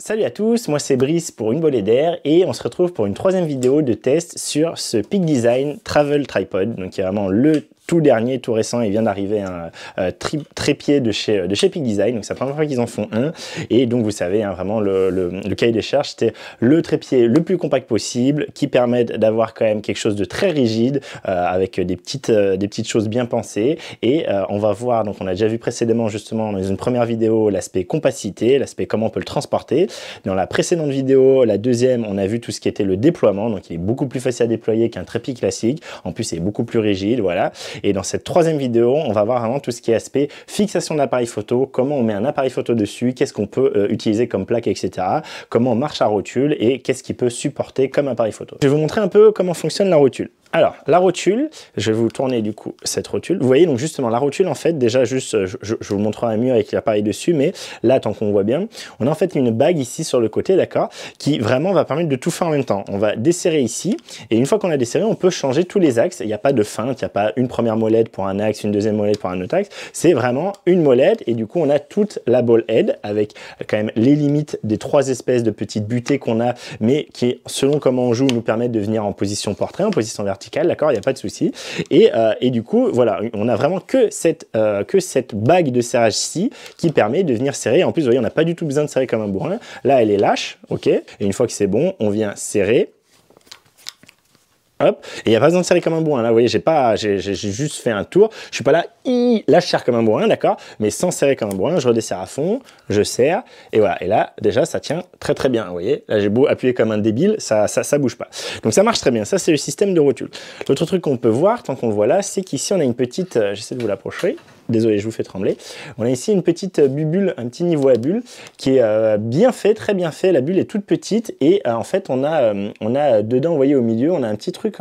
Salut à tous, moi c'est Brice pour Une Bolée d'air et on se retrouve pour une troisième vidéo de test sur ce Peak Design Travel Tripod, donc qui est vraiment le tout dernier, tout récent. Il vient d'arriver un trépied de chez Peak Design, donc c'est la première fois qu'ils en font un, et donc vous savez, hein, vraiment le cahier des charges, c'était le trépied le plus compact possible, qui permet d'avoir quand même quelque chose de très rigide, avec des petites choses bien pensées, et on va voir, donc on a déjà vu précédemment justement dans une première vidéo l'aspect compacité, l'aspect comment on peut le transporter. Dans la précédente vidéo, la deuxième, on a vu tout ce qui était le déploiement, donc il est beaucoup plus facile à déployer qu'un trépied classique, en plus il est beaucoup plus rigide, voilà. Et dans cette troisième vidéo, on va voir vraiment tout ce qui est aspect fixation de l'appareil photo, comment on met un appareil photo dessus, qu'est-ce qu'on peut utiliser comme plaque, etc. Comment on marche à rotule et qu'est-ce qu'il peut supporter comme appareil photo. Je vais vous montrer un peu comment fonctionne la rotule. Alors, la rotule, je vais vous tourner du coup cette rotule. Vous voyez, donc justement, la rotule, en fait, déjà, juste, je vous montrerai mieux avec l'appareil dessus, mais là, tant qu'on voit bien, on a en fait une bague ici sur le côté, d'accord, qui vraiment va permettre de tout faire en même temps. On va desserrer ici, et une fois qu'on a desserré, on peut changer tous les axes. Il n'y a pas de feinte, il n'y a pas une première molette pour un axe, une deuxième molette pour un autre axe. C'est vraiment une molette, et du coup, on a toute la ball head, avec quand même les limites des trois espèces de petites butées qu'on a, mais qui, selon comment on joue, nous permettent de venir en position portrait, en position verticale. D'accord, il n'y a pas de souci. Et du coup, voilà, on a vraiment que cette bague de serrage-ci qui permet de venir serrer. En plus, vous voyez, on n'a pas du tout besoin de serrer comme un bourrin. Là, elle est lâche, ok. Et une fois que c'est bon, on vient serrer. Hop, et il n'y a pas besoin de serrer comme un bourrin. Là, vous voyez, j'ai juste fait un tour. Je suis pas là, là, je serre comme un bourrin, d'accord, mais sans serrer comme un bourrin, je redesserre à fond, je serre, et voilà. Et là, déjà, ça tient très très bien. Vous voyez, là, j'ai beau appuyer comme un débile, ça bouge pas. Donc, ça marche très bien. Ça, c'est le système de rotule. L'autre truc qu'on peut voir, tant qu'on le voit là, c'est qu'ici, on a une petite, j'essaie de vous l'approcher. Désolé, je vous fais trembler. On a ici une petite bubule, un petit niveau à bulle qui est bien fait, très bien fait. La bulle est toute petite et en fait, on a dedans, vous voyez, au milieu, on a un petit truc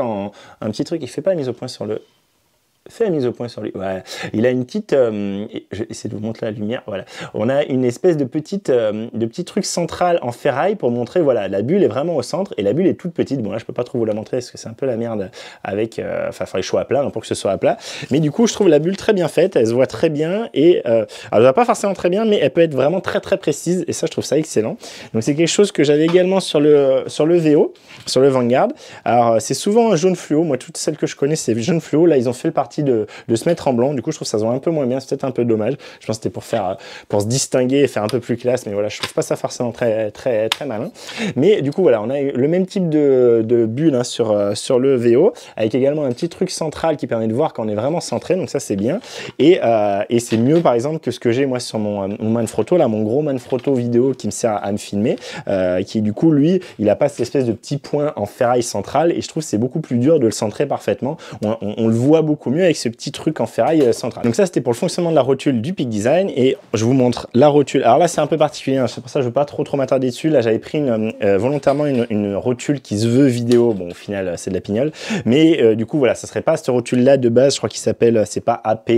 il fait pas la mise au point sur le... Fait la mise au point sur lui. Ouais. Il a une petite... je vais essayer de vous montrer la lumière. Voilà. On a une espèce de petit truc central en ferraille pour montrer, voilà, la bulle est vraiment au centre et la bulle est toute petite. Bon, là, je peux pas trop vous la montrer parce que c'est un peu la merde avec... Enfin, il faudrait que je sois à plat hein, pour que ce soit à plat. Mais du coup, je trouve la bulle très bien faite. Elle se voit très bien et... alors, elle ne va pas forcément très bien, mais elle peut être vraiment très, très précise et ça, je trouve ça excellent. Donc, c'est quelque chose que j'avais également sur le VO, sur le Vanguard. Alors, c'est souvent un jaune fluo. Moi, toutes celles que je connais, c'est jaune fluo. Là, ils ont fait le parti de se mettre en blanc. Du coup, je trouve ça se voit un peu moins bien. C'est peut-être un peu dommage. Je pense que c'était pour se distinguer et faire un peu plus classe. Mais voilà, je trouve pas ça forcément très, très, très malin. Mais du coup, voilà, on a le même type de bulle hein, sur le VO, avec également un petit truc central qui permet de voir quand on est vraiment centré. Donc ça, c'est bien. Et c'est mieux, par exemple, que ce que j'ai moi sur mon Manfrotto, là, mon gros Manfrotto vidéo qui me sert à me filmer, qui du coup, lui, il a pas cette espèce de petit point en ferraille centrale. Et je trouve que c'est beaucoup plus dur de le centrer parfaitement. On le voit beaucoup mieux avec ce petit truc en ferraille centrale. Donc ça, c'était pour le fonctionnement de la rotule du Peak Design et je vous montre la rotule. Alors là, c'est un peu particulier, hein. C'est pour ça que je ne veux pas trop m'attarder dessus. Là, j'avais pris volontairement une rotule qui se veut vidéo. Bon, au final, c'est de la pignole. Mais du coup, voilà, ça serait pas cette rotule-là de base. Je crois qu'il s'appelle, c'est pas AP.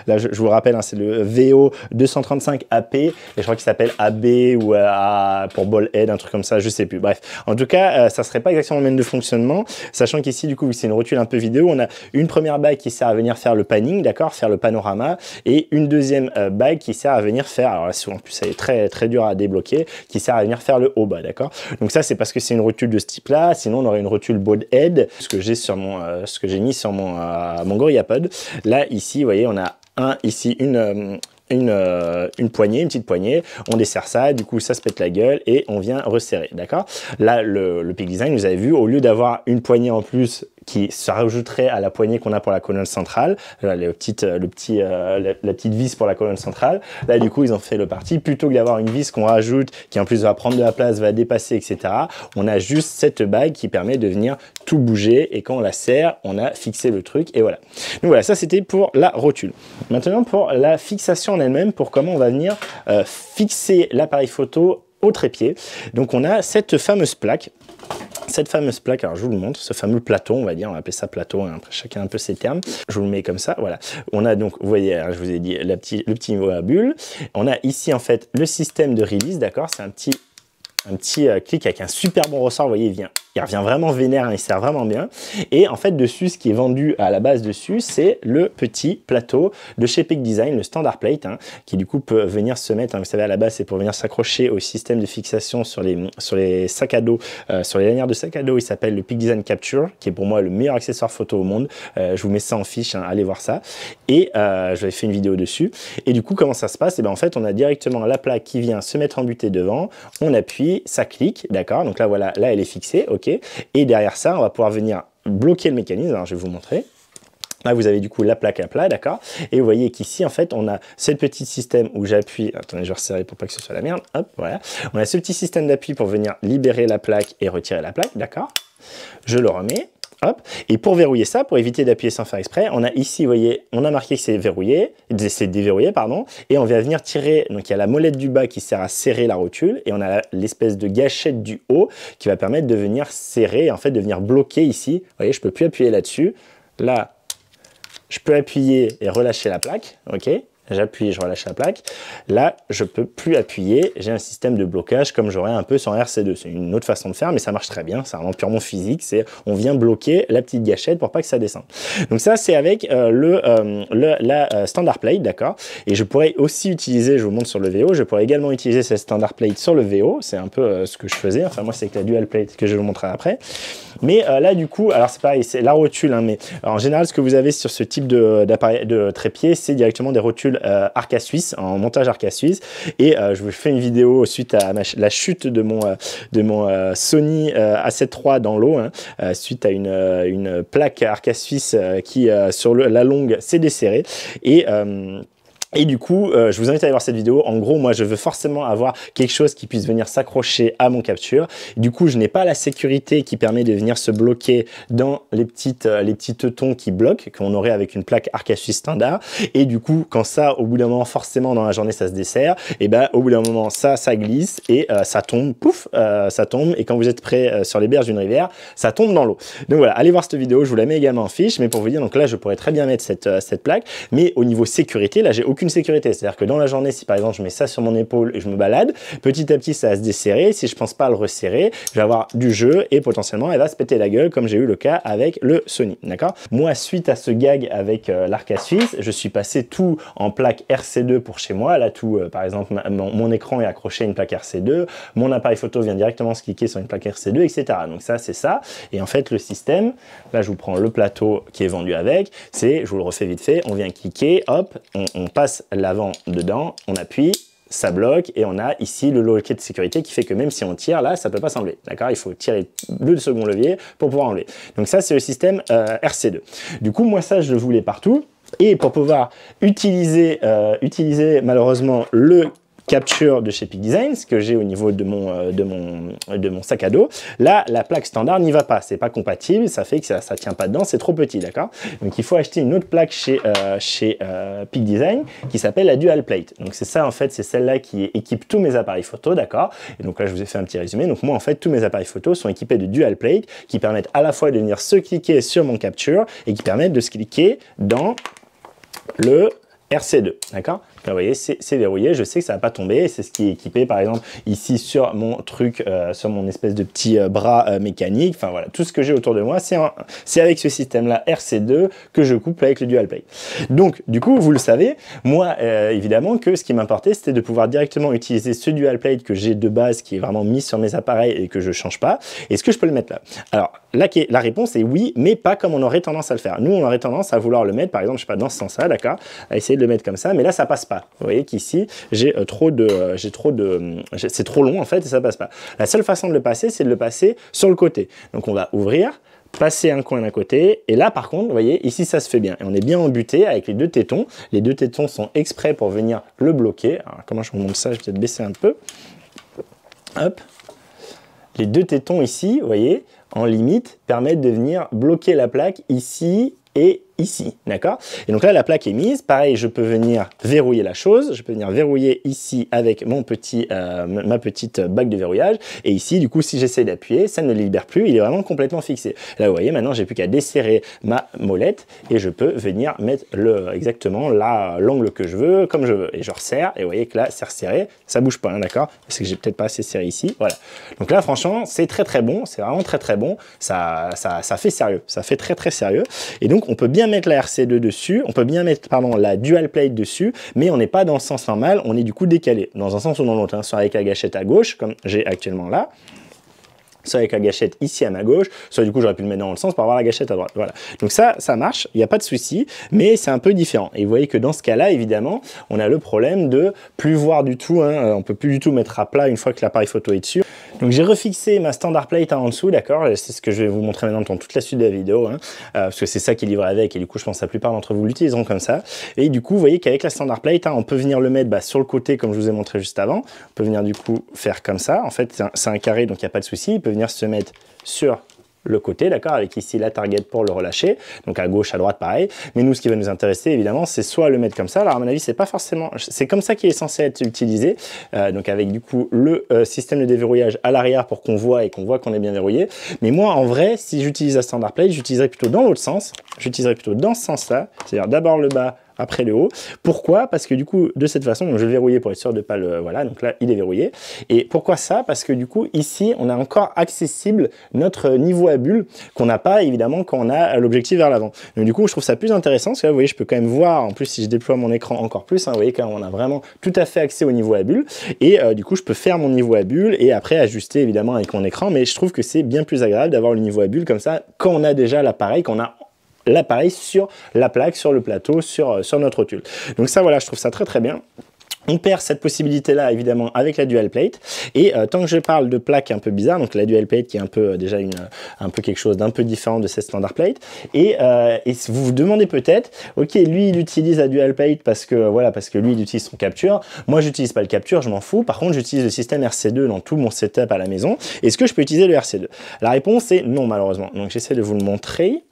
Là, je vous rappelle, hein, c'est le VO 235 AP. Et je crois qu'il s'appelle AB ou pour ball head, un truc comme ça, je sais plus. Bref, en tout cas, ça serait pas exactement le même de fonctionnement. Sachant qu'ici, du coup, c'est une rotule un peu vidéo. On a une première bague qui sert à venir faire le panning, d'accord, faire le panorama, et une deuxième bague qui sert à venir faire, alors là, en plus elle est très très dure à débloquer, qui sert à venir faire le haut bas, d'accord. Donc ça c'est parce que c'est une rotule de ce type là, sinon on aurait une rotule ball head, ce que j'ai sur ce que j'ai mis sur mon GorillaPod. Là ici, vous voyez, on a ici une poignée, une petite poignée, on desserre ça, du coup ça se pète la gueule et on vient resserrer, d'accord. Là le Peak Design, vous avez vu, au lieu d'avoir une poignée en plus qui se rajouterait à la poignée qu'on a pour la colonne centrale, là, la petite vis pour la colonne centrale, là du coup ils ont fait le parti, plutôt que d'avoir une vis qu'on rajoute, qui en plus va prendre de la place, va dépasser, etc., on a juste cette bague qui permet de venir tout bouger, et quand on la serre, on a fixé le truc, et voilà. Donc voilà, ça c'était pour la rotule. Maintenant pour la fixation en elle-même, pour comment on va venir fixer l'appareil photo au trépied. Donc on a cette fameuse plaque. Alors je vous le montre, ce fameux plateau, on va dire, on va appeler ça plateau, hein, après chacun un peu ses termes. Je vous le mets comme ça, voilà. On a donc, vous voyez, hein, je vous ai dit, le petit niveau à bulle. On a ici en fait le système de release, d'accord, c'est un petit clic avec un super bon ressort, vous voyez, il vient il revient vraiment vénère, hein, il sert vraiment bien. Et en fait, dessus, ce qui est vendu à la base dessus, c'est le petit plateau de chez Peak Design, le standard plate, hein, qui du coup peut venir se mettre, hein, vous savez, à la base, c'est pour venir s'accrocher au système de fixation sur les sacs à dos, sur les lanières de sac à dos. Il s'appelle le Peak Design Capture, qui est pour moi le meilleur accessoire photo au monde. Je vous mets ça en fiche, hein, allez voir ça. Et j'avais fait une vidéo dessus. Et du coup, comment ça se passe? Et ben en fait, on a directement la plaque qui vient se mettre en butée devant. On appuie, ça clique, d'accord? Donc là, voilà, là, elle est fixée, ok. Et derrière ça, on va pouvoir venir bloquer le mécanisme. Alors, je vais vous montrer. Là, vous avez du coup la plaque à plat, d'accord? Et vous voyez qu'ici, en fait, on a ce petit système où j'appuie. Attendez, je vais resserrer pour pas que ce soit la merde. Hop, voilà. On a ce petit système d'appui pour venir libérer la plaque et retirer la plaque, d'accord? Je le remets. Hop. Et pour verrouiller ça, pour éviter d'appuyer sans faire exprès, on a ici, vous voyez, on a marqué que c'est verrouillé, c'est déverrouillé, pardon, et on va venir tirer, donc il y a la molette du bas qui sert à serrer la rotule, et on a l'espèce de gâchette du haut qui va permettre de venir serrer, en fait, de venir bloquer ici. Vous voyez, je peux plus appuyer là-dessus. Là, je peux appuyer et relâcher la plaque, ok? J'appuie, je relâche la plaque. Là, je peux plus appuyer. J'ai un système de blocage comme j'aurais un peu sans RC2. C'est une autre façon de faire, mais ça marche très bien. C'est vraiment purement physique. C'est on vient bloquer la petite gâchette pour pas que ça descende. Donc ça, c'est avec la standard plate, d'accord. Et je pourrais aussi utiliser, je vous montre sur le VO, je pourrais également utiliser cette standard plate sur le VO. C'est un peu ce que je faisais. Enfin, moi, c'est avec la dual plate que je vais vous montrer après. Mais là, du coup, alors c'est pareil, c'est la rotule, hein, mais en général, ce que vous avez sur ce type d'appareil de trépied, c'est directement des rotules Arca Suisse, en montage Arca Suisse. Et je vous fais une vidéo suite à la chute de mon Sony A7 III dans l'eau, hein, suite à une plaque Arca Suisse qui, sur la longue, s'est desserrée. Et du coup, je vous invite à aller voir cette vidéo. En gros, moi, je veux forcément avoir quelque chose qui puisse venir s'accrocher à mon capture. Du coup, je n'ai pas la sécurité qui permet de venir se bloquer dans les petits teutons qui bloquent, qu'on aurait avec une plaque Arca Suisse standard. Et du coup, quand ça, au bout d'un moment, forcément, dans la journée, ça se dessert, et ben, au bout d'un moment, ça glisse et ça tombe, pouf, ça tombe. Et quand vous êtes près sur les berges d'une rivière, ça tombe dans l'eau. Donc voilà, allez voir cette vidéo. Je vous la mets également en fiche. Mais pour vous dire, donc là, je pourrais très bien mettre cette plaque. Mais au niveau sécurité, là, j'ai aucune sécurité, c'est-à-dire que dans la journée, si par exemple je mets ça sur mon épaule et je me balade, petit à petit ça va se desserrer, si je pense pas à le resserrer, je vais avoir du jeu et potentiellement elle va se péter la gueule comme j'ai eu le cas avec le Sony, d'accord? Moi, suite à ce gag avec l'Arca Suisse, je suis passé tout en plaque RC2 pour chez moi, là tout, par exemple mon écran est accroché à une plaque RC2, mon appareil photo vient directement se cliquer sur une plaque RC2, etc. Donc ça c'est ça, et en fait le système, là je vous prends le plateau qui est vendu avec, c'est, je vous le refais vite fait, on vient cliquer, hop, on passe l'avant dedans, on appuie, ça bloque et on a ici le loquet de sécurité qui fait que même si on tire là, ça peut pas s'enlever, d'accord? Il faut tirer le second levier pour pouvoir enlever. Donc ça c'est le système RC2. Du coup moi ça je le voulais partout et pour pouvoir utiliser malheureusement le capture de chez Peak Design, ce que j'ai au niveau de mon sac à dos. Là, la plaque standard n'y va pas, c'est pas compatible, ça fait que ça tient pas dedans, c'est trop petit, d'accord? Donc il faut acheter une autre plaque chez Peak Design qui s'appelle la Dual Plate. Donc c'est ça en fait, c'est celle-là qui équipe tous mes appareils photo, d'accord? Et donc là je vous ai fait un petit résumé. Donc moi en fait tous mes appareils photo sont équipés de Dual Plate qui permettent à la fois de venir se cliquer sur mon capture et qui permettent de se cliquer dans le RC2, d'accord? Là, vous voyez, c'est verrouillé, je sais que ça va pas tomber, c'est ce qui est équipé par exemple ici sur mon truc, sur mon espèce de petit bras mécanique, enfin voilà, tout ce que j'ai autour de moi, c'est avec ce système-là RC2 que je couple avec le Dual Plate. Donc, du coup, vous le savez, moi, évidemment, que ce qui m'importait, c'était de pouvoir directement utiliser ce Dual Plate que j'ai de base, qui est vraiment mis sur mes appareils et que je change pas. Est-ce que je peux le mettre là? Alors, la réponse est oui, mais pas comme on aurait tendance à le faire. Nous, on aurait tendance à vouloir le mettre, par exemple, je sais pas, dans ce sens-là, d'accord? À essayer de le mettre comme ça, mais là, ça passe pas. Vous voyez qu'ici, c'est trop long en fait et ça passe pas. La seule façon de le passer, c'est de le passer sur le côté. Donc on va ouvrir, passer un coin d'un côté et là par contre, vous voyez, ici ça se fait bien. Et on est bien embuté avec les deux tétons. Les deux tétons sont exprès pour venir le bloquer. Alors comment je vous montre ça? Je vais peut-être baisser un peu. Hop. Les deux tétons ici, vous voyez, en limite, permettent de venir bloquer la plaque ici et ici, d'accord? Et donc là, la plaque est mise. Pareil, je peux venir verrouiller la chose. Je peux venir verrouiller ici avec mon ma petite bague de verrouillage. Et ici, du coup, si j'essaie d'appuyer, ça ne le libère plus. Il est vraiment complètement fixé. Là, vous voyez, maintenant, j'ai plus qu'à desserrer ma molette et je peux venir mettre exactement l'angle que je veux, comme je veux. Et je resserre. Et vous voyez que là, c'est resserré. Ça bouge pas, hein, d'accord? Parce que j'ai peut-être pas assez serré ici. Voilà. Donc là, franchement, c'est très très bon. C'est vraiment très très bon. Ça fait sérieux. Ça fait très très sérieux. Et donc, on peut bien mettre la RC2 dessus. On peut bien mettre, pardon, la dual plate dessus. Mais on n'est pas dans le sens normal. On est du coup décalé. Dans un sens ou dans l'autre. Hein, soit avec la gâchette à gauche, comme j'ai actuellement là. Soit avec la gâchette ici à ma gauche, soit du coup j'aurais pu le mettre dans le sens pour avoir la gâchette à droite. Voilà. Donc ça marche, il n'y a pas de souci, mais c'est un peu différent. Et vous voyez que dans ce cas-là, évidemment, on a le problème de plus voir du tout, hein, on peut plus du tout mettre à plat une fois que l'appareil photo est dessus. Donc j'ai refixé ma standard plate en dessous, d'accord? C'est ce que je vais vous montrer maintenant dans toute la suite de la vidéo, hein, parce que c'est ça qui est livré avec, et du coup je pense que la plupart d'entre vous l'utiliseront comme ça. Et du coup, vous voyez qu'avec la standard plate, hein, on peut venir le mettre sur le côté comme je vous ai montré juste avant. On peut venir du coup faire comme ça. En fait, c'est un carré, donc il n'y a pas de souci. Il peut venir se mettre sur le côté, d'accord, avec ici la target pour le relâcher, donc à gauche, à droite, pareil. Mais nous, ce qui va nous intéresser, évidemment, c'est soit le mettre comme ça. Alors, à mon avis, c'est pas forcément, c'est comme ça qu'il est censé être utilisé, donc avec du coup le système de déverrouillage à l'arrière pour qu'on voit et qu'on est bien verrouillé. Mais moi, en vrai, si j'utilise la standard plate, j'utiliserais plutôt dans l'autre sens. J'utiliserais plutôt dans ce sens-là, c'est-à-dire d'abord le bas, après le haut. Pourquoi? Parce que du coup, de cette façon, donc je vais le verrouiller pour être sûr de pas le... Voilà, donc là, il est verrouillé. Et pourquoi ça? Parce que du coup, ici, on a encore accessible notre niveau à bulle qu'on n'a pas, évidemment, quand on a l'objectif vers l'avant. Donc du coup, je trouve ça plus intéressant, parce que là, vous voyez, je peux quand même voir, en plus, si je déploie mon écran encore plus, hein, vous voyez, quand on a vraiment tout à fait accès au niveau à bulle. Et du coup, je peux faire mon niveau à bulle et après ajuster, évidemment, avec mon écran. Mais je trouve que c'est bien plus agréable d'avoir le niveau à bulle comme ça, quand on a déjà l'appareil, qu'on a l'appareil sur la plaque, sur le plateau, sur notre tulle. Donc ça, voilà, je trouve ça très très bien. On perd cette possibilité-là, évidemment, avec la dual plate. Et tant que je parle de plaque un peu bizarre, donc la dual plate qui est un peu déjà un peu quelque chose d'un peu différent de cette standard plate. Et vous vous demandez peut-être, ok, lui il utilise la dual plate parce que voilà, parce que lui il utilise son capture. Moi j'utilise pas le capture, je m'en fous. Par contre, j'utilise le système RC2 dans tout mon setup à la maison. Est-ce que je peux utiliser le RC2? La réponse est non, malheureusement. Donc j'essaie de vous le montrer.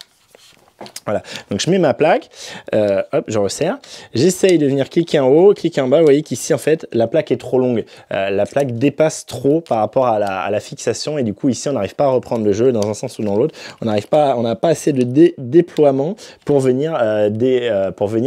Voilà, donc je mets ma plaque, hop, je resserre, j'essaye de venir cliquer en haut, cliquer en bas, vous voyez qu'ici en fait la plaque est trop longue, la plaque dépasse trop par rapport à la fixation et du coup ici on n'arrive pas à reprendre le jeu dans un sens ou dans l'autre, on n'a pas assez de déploiement pour venir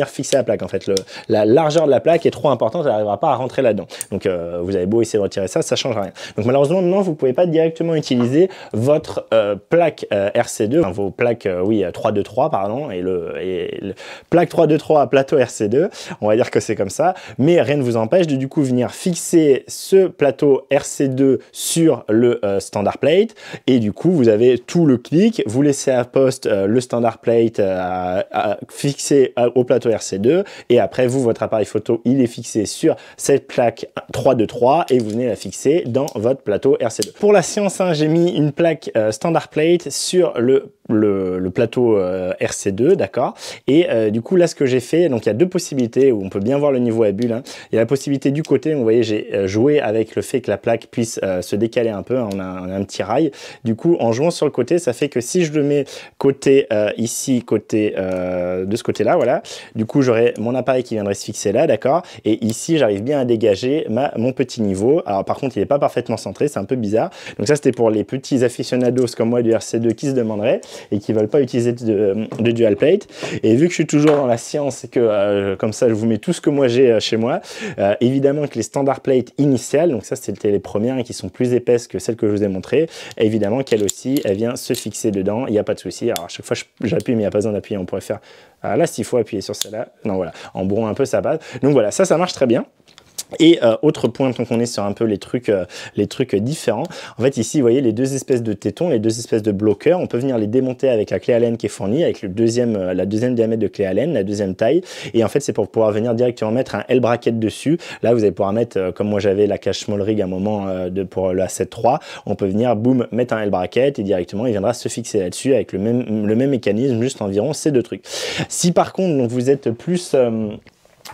fixer la plaque en fait, la largeur de la plaque est trop importante, elle n'arrivera pas à rentrer là-dedans, donc vous avez beau essayer de retirer ça, ça ne change rien. Donc malheureusement non, vous ne pouvez pas directement utiliser votre plaque RC2, enfin, vos plaques, oui, 323 pardon, et le plaque 323 à plateau RC2, on va dire que c'est comme ça, mais rien ne vous empêche de du coup venir fixer ce plateau RC2 sur le standard plate, et du coup vous avez tout le clic, vous laissez à poste le standard plate fixé au plateau RC2, et après vous, votre appareil photo, il est fixé sur cette plaque 323, et vous venez la fixer dans votre plateau RC2. Pour la séance 1, j'ai mis une plaque standard plate sur le plateau RC2, d'accord, et du coup là ce que j'ai fait, donc il y a deux possibilités où on peut bien voir le niveau à bulle, hein. Il y a la possibilité du côté, vous voyez, j'ai joué avec le fait que la plaque puisse se décaler un peu, hein. On a un petit rail, du coup en jouant sur le côté, ça fait que si je le mets côté ici, côté de ce côté là, voilà, du coup j'aurai mon appareil qui viendrait se fixer là, d'accord, et ici j'arrive bien à dégager mon petit niveau. Alors par contre il n'est pas parfaitement centré, c'est un peu bizarre, donc ça c'était pour les petits aficionados comme moi du RC2 qui se demanderaient et qui veulent pas utiliser de dual plate. Et vu que je suis toujours dans la science et que comme ça je vous mets tout ce que moi j'ai chez moi, évidemment que les standard plates initiales, donc ça c'était les premières et qui sont plus épaisses que celles que je vous ai montrées, évidemment qu'elle aussi elle vient se fixer dedans, il n'y a pas de souci. Alors à chaque fois j'appuie mais il n'y a pas besoin d'appuyer, on pourrait faire là s'il faut appuyer sur celle-là, non voilà, en bourrant un peu ça passe. Donc voilà, ça marche très bien. Et autre point, tant qu'on est sur un peu les trucs différents, en fait ici vous voyez les deux espèces de tétons, les deux espèces de bloqueurs, on peut venir les démonter avec la clé Allen qui est fournie, avec la deuxième diamètre de clé Allen, la deuxième taille, et en fait c'est pour pouvoir venir directement mettre un L-bracket dessus. Là vous allez pouvoir mettre, comme moi j'avais la cache small rig à un moment pour la 7.3, on peut venir boum mettre un L-bracket et directement il viendra se fixer là-dessus avec le même mécanisme, juste environ ces deux trucs. Si par contre donc vous êtes plus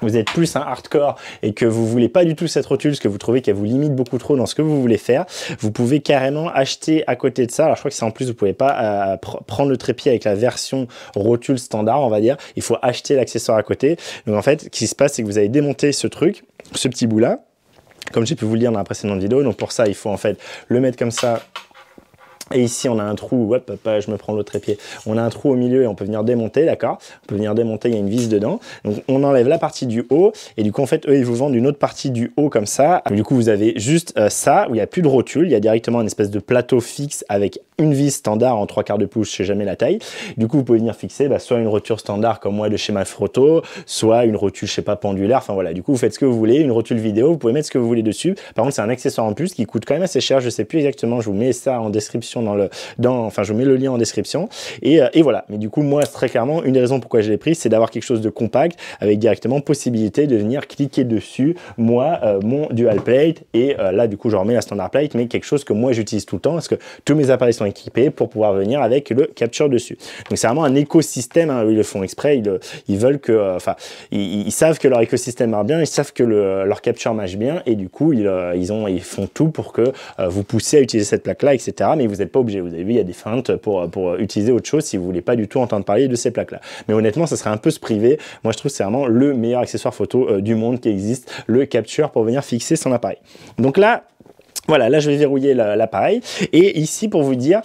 vous êtes plus un hardcore et que vous voulez pas du tout cette rotule, parce que vous trouvez qu'elle vous limite beaucoup trop dans ce que vous voulez faire, vous pouvez carrément acheter à côté de ça. Alors je crois que c'est en plus, vous pouvez pas prendre le trépied avec la version rotule standard, on va dire. Il faut acheter l'accessoire à côté. Donc en fait, ce qui se passe, c'est que vous allez démonter ce truc, ce petit bout là, comme j'ai pu vous le dire dans la précédente vidéo. Donc pour ça, il faut en fait le mettre comme ça. Et ici, on a un trou, hop, je me prends l'autre trépied. On a un trou au milieu et on peut venir démonter, d'accord? On peut venir démonter, il y a une vis dedans. Donc, on enlève la partie du haut. Et du coup, en fait, eux, ils vous vendent une autre partie du haut comme ça. Du coup, vous avez juste ça, où il n'y a plus de rotule. Il y a directement une espèce de plateau fixe avec une vis standard en 3/4 de pouce, je sais jamais la taille. Du coup, vous pouvez venir fixer soit une rotule standard comme moi de chez Manfrotto, soit une rotule, je sais pas, pendulaire. Enfin voilà, du coup, vous faites ce que vous voulez. Une rotule vidéo, vous pouvez mettre ce que vous voulez dessus. Par contre, c'est un accessoire en plus qui coûte quand même assez cher. Je sais plus exactement, je vous mets ça en description enfin, je vous mets le lien en description. Et voilà. Mais du coup, moi, très clairement, une des raisons pourquoi je l'ai pris, c'est d'avoir quelque chose de compact avec directement possibilité de venir cliquer dessus, moi, mon dual plate. Et là, du coup, je remets la standard plate, mais quelque chose que moi, j'utilise tout le temps parce que tous mes appareils sont équipés pour pouvoir venir avec le capture dessus. Donc, c'est vraiment un écosystème. Hein, ils le font exprès. Ils veulent que, enfin, ils savent que leur écosystème marche bien. Ils savent que leur capture marche bien. Et du coup, ils font tout pour que vous poussez à utiliser cette plaque-là, etc. Mais vous n'êtes pas obligé. Vous avez vu, il y a des feintes pour utiliser autre chose si vous voulez pas du tout entendre parler de ces plaques-là. Mais honnêtement, ça serait un peu se priver. Moi, je trouve que c'est vraiment le meilleur accessoire photo du monde qui existe, le capture pour venir fixer son appareil. Donc là, voilà, là, je vais verrouiller l'appareil. Et ici, pour vous dire,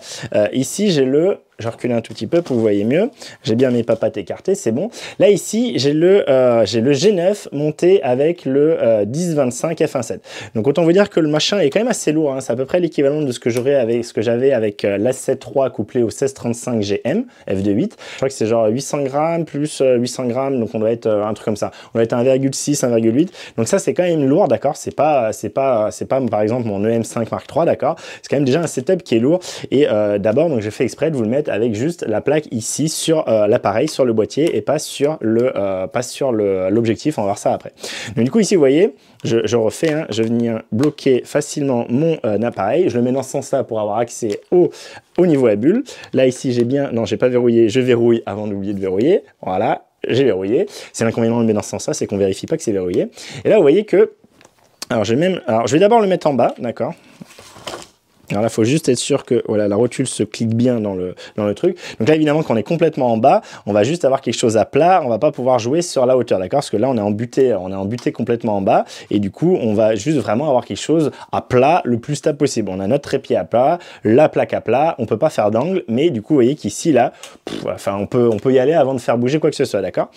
ici, je recule un tout petit peu pour que vous voyez mieux. J'ai bien mes papates écartées, c'est bon. Là, ici, j'ai le G9 monté avec le 1025 f1.7. Donc, autant vous dire que le machin est quand même assez lourd. Hein. C'est à peu près l'équivalent de ce que j'avais avec l'A7 III couplé au 1635 GM F2.8. Je crois que c'est genre 800 grammes plus 800 grammes. Donc, on doit être un truc comme ça. On doit être 1,6, 1,8. Donc, ça, c'est quand même lourd, d'accord? C'est pas, par exemple, mon EM5 Mark III, d'accord? C'est quand même déjà un setup qui est lourd. Et d'abord, donc, j'ai fait exprès de vous le mettre avec juste la plaque ici sur l'appareil, sur le boîtier et pas sur l'objectif. On va voir ça après. Donc du coup ici vous voyez, je refais, hein, je viens bloquer facilement mon appareil. Je le mets dans ce sens-là pour avoir accès au niveau à bulle. Là ici j'ai bien, non j'ai pas verrouillé, je verrouille avant d'oublier de verrouiller. Voilà, j'ai verrouillé. C'est l'inconvénient de le mettre dans ce sens-là, c'est qu'on vérifie pas que c'est verrouillé. Et là vous voyez que, alors je vais d'abord le mettre en bas, d'accord? Alors là, il faut juste être sûr que voilà, la rotule se clique bien dans le truc. Donc là, évidemment, quand on est complètement en bas, on va juste avoir quelque chose à plat. On va pas pouvoir jouer sur la hauteur, d'accord? Parce que là, on est embuté complètement en bas. Et du coup, on va juste vraiment avoir quelque chose à plat le plus stable possible. On a notre trépied à plat, la plaque à plat. On peut pas faire d'angle, mais du coup, vous voyez qu'ici, là, enfin, on peut y aller avant de faire bouger quoi que ce soit, d'accord?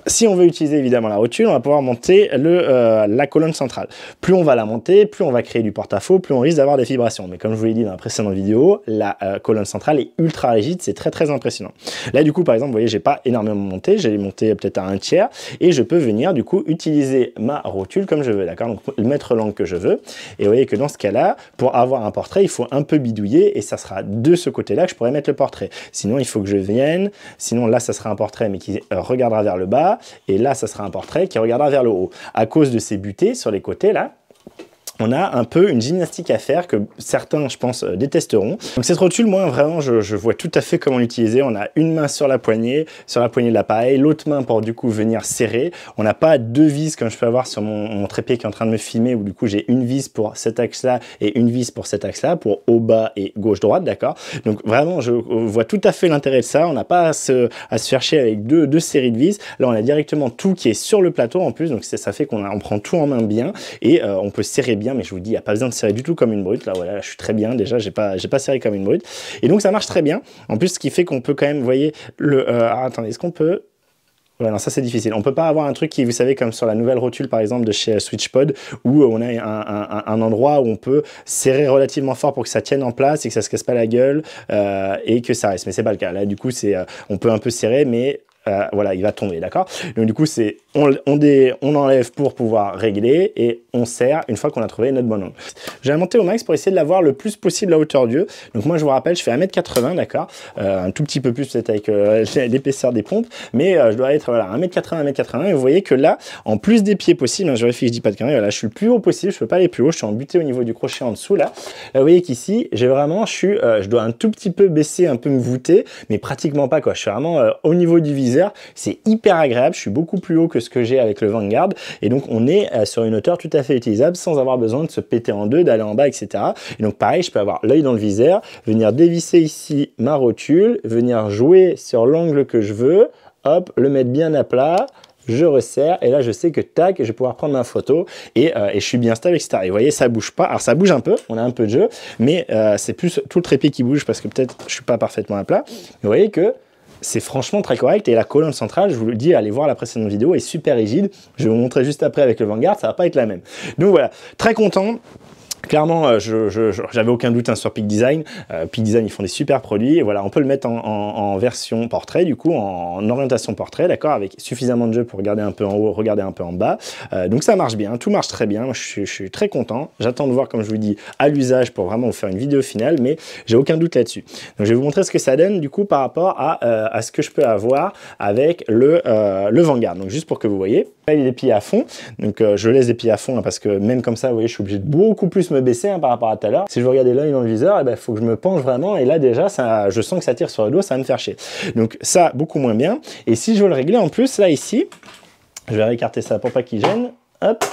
Si on veut utiliser évidemment la rotule, on va pouvoir monter la colonne centrale. Plus on va la monter, plus on va créer du porte-à-faux, plus on risque d'avoir des vibrations. Mais comme je vous l'ai dit dans la précédente vidéo, la colonne centrale est ultra rigide, c'est très très impressionnant. Là du coup par exemple, vous voyez, j'ai pas énormément monté, j'ai monté peut-être à 1/3 et je peux venir du coup utiliser ma rotule comme je veux, d'accord? Donc mettre l'angle que je veux. Et vous voyez que dans ce cas-là, pour avoir un portrait, il faut un peu bidouiller et ça sera de ce côté-là que je pourrais mettre le portrait. Sinon, il faut que je vienne, sinon là ça sera un portrait mais qui regardera vers le bas et là ça sera un portrait qui regardera vers le haut. À cause de ces butées sur les côtés là, on a un peu une gymnastique à faire que certains, je pense, détesteront. Donc cette rotule, moi, vraiment, je vois tout à fait comment l'utiliser. On a une main sur la poignée de l'appareil, l'autre main pour, du coup, venir serrer. On n'a pas deux vis comme je peux avoir sur mon trépied qui est en train de me filmer, où, du coup, j'ai une vis pour cet axe-là et une vis pour cet axe-là, pour haut, bas et gauche-droite, d'accord? Donc, vraiment, je vois tout à fait l'intérêt de ça. On n'a pas à se faire chier avec deux séries de vis. Là, on a directement tout qui est sur le plateau, en plus. Donc, ça fait qu'on prend tout en main bien et on peut serrer bien. Mais je vous dis, il n'y a pas besoin de serrer du tout comme une brute. Là, voilà, je suis très bien déjà, j'ai pas serré comme une brute. Et donc, ça marche très bien. En plus, ce qui fait qu'on peut quand même, vous voyez, attendez, est-ce qu'on peut... Ouais, non, ça c'est difficile. On peut pas avoir un truc qui, vous savez, comme sur la nouvelle rotule par exemple de chez SwitchPod, où on a un endroit où on peut serrer relativement fort pour que ça tienne en place et que ça se casse pas la gueule et que ça reste. Mais c'est pas le cas. Là, du coup, on peut un peu serrer, mais voilà, il va tomber, d'accord? Donc du coup, on enlève pour pouvoir régler et on serre une fois qu'on a trouvé notre bon angle. J'ai monté au max pour essayer de l'avoir le plus possible à hauteur d'yeux. Donc moi, je vous rappelle, je fais 1m80, d'accord? Un tout petit peu plus peut-être avec l'épaisseur des pompes, mais je dois être voilà, 1m80, 1m80. Et vous voyez que là, en plus des pieds possibles, hein, je vérifie, je dis pas de conneries, voilà, je suis le plus haut possible, je peux pas aller plus haut, je suis embuté au niveau du crochet en dessous là. Là, vous voyez qu'ici, je dois un tout petit peu baisser, un peu me voûter, mais pratiquement pas quoi. Je suis vraiment au niveau du viseur. viseur, c'est hyper agréable, je suis beaucoup plus haut que ce que j'ai avec le Vanguard, et donc on est sur une hauteur tout à fait utilisable sans avoir besoin de se péter en deux, d'aller en bas, etc. Et donc pareil, je peux avoir l'œil dans le viseur, venir dévisser ici ma rotule, venir jouer sur l'angle que je veux, hop, le mettre bien à plat, je resserre, et là je sais que tac, je vais pouvoir prendre ma photo, et je suis bien stable, etc. Et vous voyez, ça bouge pas, alors ça bouge un peu, on a un peu de jeu, mais c'est plus tout le trépied qui bouge, parce que peut-être je suis pas parfaitement à plat. Vous voyez que c'est franchement très correct, et la colonne centrale, je vous le dis, allez voir la précédente vidéo, est super rigide. Je vais vous montrer juste après avec le Vanguard, ça va pas être la même. Donc voilà, très content. Clairement, j'avais aucun doute hein, sur Peak Design. Peak Design, ils font des super produits. Et voilà, on peut le mettre en version portrait, du coup, en orientation portrait, d'accord, avec suffisamment de jeu pour regarder un peu en haut, regarder un peu en bas. Donc ça marche bien, tout marche très bien. Moi, je suis très content. J'attends de voir, comme je vous dis, à l'usage pour vraiment vous faire une vidéo finale, mais j'ai aucun doute là-dessus. Donc je vais vous montrer ce que ça donne, du coup, par rapport à ce que je peux avoir avec le Vanguard. Donc juste pour que vous voyez, là, il est pieds à fond. Donc je laisse les pieds à fond hein, parce que même comme ça, vous voyez, je suis obligé de beaucoup plus me baisser hein, par rapport à tout à l'heure. Si je veux regarder l'œil dans le viseur, il faut que je me penche vraiment, et là déjà je sens que ça tire sur le dos, ça va me faire chier. Donc ça, beaucoup moins bien. Et si je veux le régler en plus, là ici, je vais réécarter ça pour pas qu'il gêne, hop.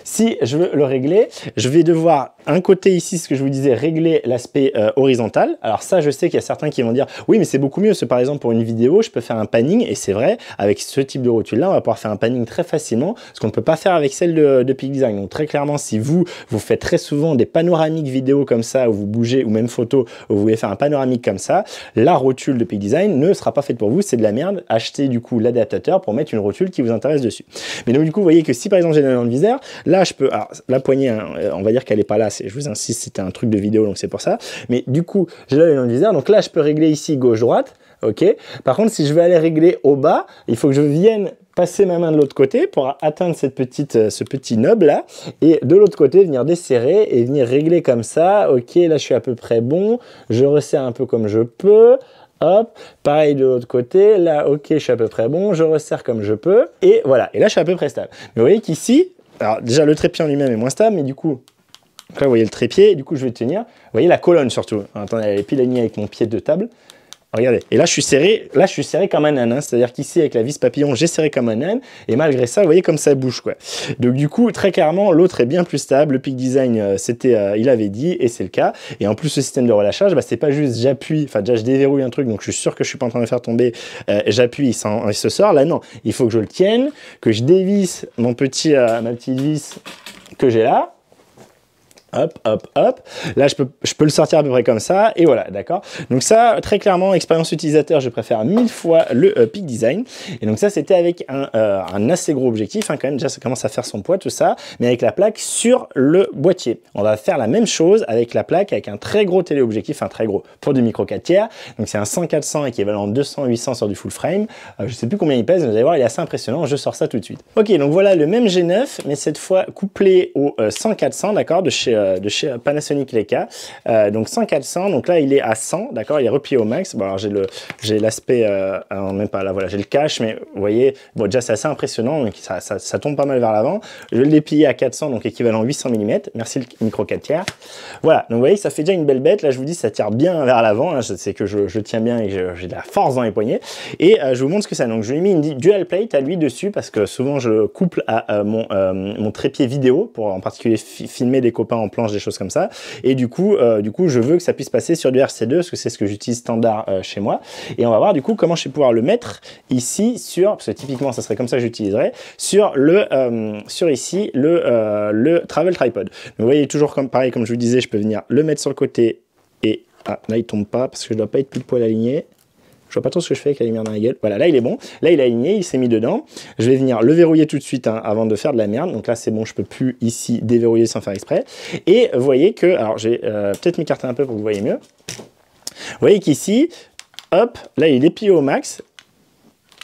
Si je veux le régler, je vais devoir, un côté ici, ce que je vous disais, régler l'aspect horizontal. Alors ça, je sais qu'il y a certains qui vont dire, oui, mais c'est beaucoup mieux, parce que par exemple, pour une vidéo, je peux faire un panning, et c'est vrai, avec ce type de rotule-là, on va pouvoir faire un panning très facilement, ce qu'on ne peut pas faire avec celle de Peak Design. Donc très clairement, si vous faites très souvent des panoramiques vidéo comme ça, où vous bougez, ou même photo, où vous voulez faire un panoramique comme ça, la rotule de Peak Design ne sera pas faite pour vous, c'est de la merde. Achetez du coup l'adaptateur pour mettre une rotule qui vous intéresse dessus. Mais donc du coup, vous voyez que si par exemple j'ai dans le viseur, là je peux, alors la poignée, hein, on va dire qu'elle n'est pas là, je vous insiste, c'était un truc de vidéo donc c'est pour ça, mais du coup j'ai l'œil dans le viseur, donc là je peux régler ici gauche-droite, ok. Par contre si je veux aller régler au bas, il faut que je vienne passer ma main de l'autre côté pour atteindre ce petit knob là, et de l'autre côté venir desserrer et venir régler comme ça, ok, là je suis à peu près bon, je resserre un peu comme je peux. Hop, pareil de l'autre côté, là ok je suis à peu près bon, je resserre comme je peux, et voilà, et là je suis à peu près stable. Mais vous voyez qu'ici, alors déjà le trépied en lui-même est moins stable, mais du coup, là vous voyez le trépied, et du coup je vais tenir, vous voyez la colonne surtout, attendez, elle est pile alignée avec mon pied de table. Regardez, et là je suis serré comme un âne, hein. C'est-à-dire qu'ici avec la vis papillon j'ai serré comme un âne, et malgré ça vous voyez comme ça bouge quoi. Donc du coup très clairement l'autre est bien plus stable, le Peak Design il avait dit, et c'est le cas, et en plus ce système de relâchage, c'est pas juste j'appuie, enfin déjà je déverrouille un truc, donc je suis sûr que je suis pas en train de faire tomber, j'appuie, il se sort, là non, il faut que je le tienne, que je dévisse ma petite vis que j'ai là, hop, hop, hop. Là, je peux le sortir à peu près comme ça, et voilà, d'accord. Donc ça, très clairement, expérience utilisateur, je préfère 1000 fois le Peak Design. Et donc ça, c'était avec un assez gros objectif, hein, quand même. Déjà, ça commence à faire son poids, tout ça, mais avec la plaque sur le boîtier. On va faire la même chose avec la plaque, avec un très gros téléobjectif, un très gros pour du micro 4 tiers. Donc c'est un 100-400 équivalent 200-800 sur du full frame. Je sais plus combien il pèse, mais vous allez voir, il est assez impressionnant. Je sors ça tout de suite. Ok, donc voilà le même G9, mais cette fois couplé au 100-400, d'accord, de chez Panasonic Leica, donc 100-400, donc là il est à 100, d'accord, il est replié au max. Bon alors j'ai l'aspect, même pas là, voilà, j'ai le cache, mais vous voyez, bon déjà c'est assez impressionnant, donc ça tombe pas mal vers l'avant. Je vais le déplier à 400, donc équivalent 800 mm, merci le micro 4 tiers. Voilà, donc vous voyez que ça fait déjà une belle bête, là je vous dis ça tire bien vers l'avant, hein, c'est que je tiens bien et j'ai de la force dans les poignets, et je vous montre ce que c'est. Donc je lui ai mis une dual plate à lui dessus, parce que souvent je le couple à mon trépied vidéo, pour en particulier filmer des copains en planche, des choses comme ça, et du coup je veux que ça puisse passer sur du RC2 parce que c'est ce que j'utilise standard chez moi, et on va voir du coup comment je vais pouvoir le mettre ici sur, parce que typiquement ça serait comme ça que j'utiliserais, sur ici le travel tripod. Donc, vous voyez toujours pareil comme je vous disais, je peux venir le mettre sur le côté, et là il tombe pas parce que je dois pas être pile poil aligné. Je vois pas trop ce que je fais avec la lumière dans la gueule. Voilà, là il est bon. Là il est aligné, il s'est mis dedans. Je vais venir le verrouiller tout de suite hein, avant de faire de la merde. Donc là c'est bon, je peux plus ici déverrouiller sans faire exprès. Et vous voyez que, alors j'ai peut-être m'écarter un peu pour que vous voyez mieux. Vous voyez qu'ici, hop, là il est déplié au max.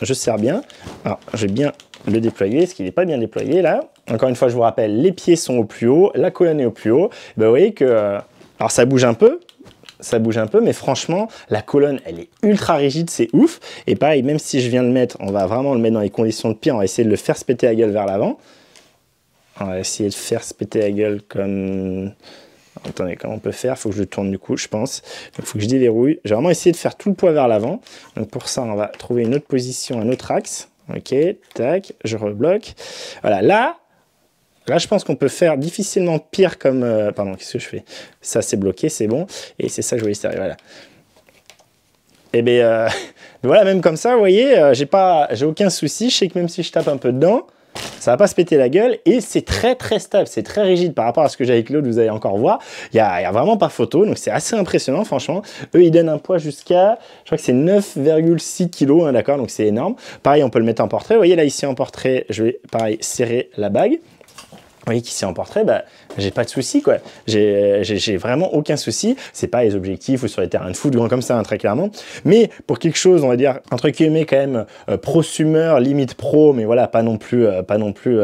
Je serre bien. Alors je vais bien le déployer, parce qu'il n'est pas bien déployé là. Encore une fois, je vous rappelle, les pieds sont au plus haut, la colonne est au plus haut. Ben, vous voyez que, alors ça bouge un peu. Ça bouge un peu, mais franchement, la colonne, elle est ultra rigide, c'est ouf. Et pareil, même si je viens de le mettre, on va vraiment le mettre dans les conditions de pied, on va essayer de le faire se péter la gueule vers l'avant. On va essayer de faire se péter la gueule comme... Attendez, comment on peut faire? Faut que je tourne du coup, je pense. Il faut que je déverrouille. J'ai vraiment essayé de faire tout le poids vers l'avant. Donc pour ça, on va trouver une autre position, un autre axe. Ok, tac, je rebloque. Voilà, là, je pense qu'on peut faire difficilement pire comme... pardon, qu'est-ce que je fais? Ça, c'est bloqué, c'est bon. Et c'est ça que je voulais essayer, voilà. Et bien, voilà, même comme ça, vous voyez, j'ai aucun souci. Je sais que même si je tape un peu dedans, ça va pas se péter la gueule. Et c'est très, très stable, c'est très rigide par rapport à ce que j'ai avec l'autre, vous allez encore voir. Il y a vraiment pas photo, donc c'est assez impressionnant, franchement. Eux, ils donnent un poids jusqu'à, je crois que c'est 9,6 kg, hein, d'accord, donc c'est énorme. Pareil, on peut le mettre en portrait. Vous voyez, là, ici, en portrait, je vais, pareil, serrer la bague. Vous voyez qu'ici en portrait, bah, j'ai pas de souci, quoi. J'ai vraiment aucun souci. C'est pas les objectifs ou sur les terrains de foot grand comme ça, hein, très clairement. Mais pour quelque chose, on va dire, entre guillemets, quand même, prosumer, limite pro, mais voilà, pas non plus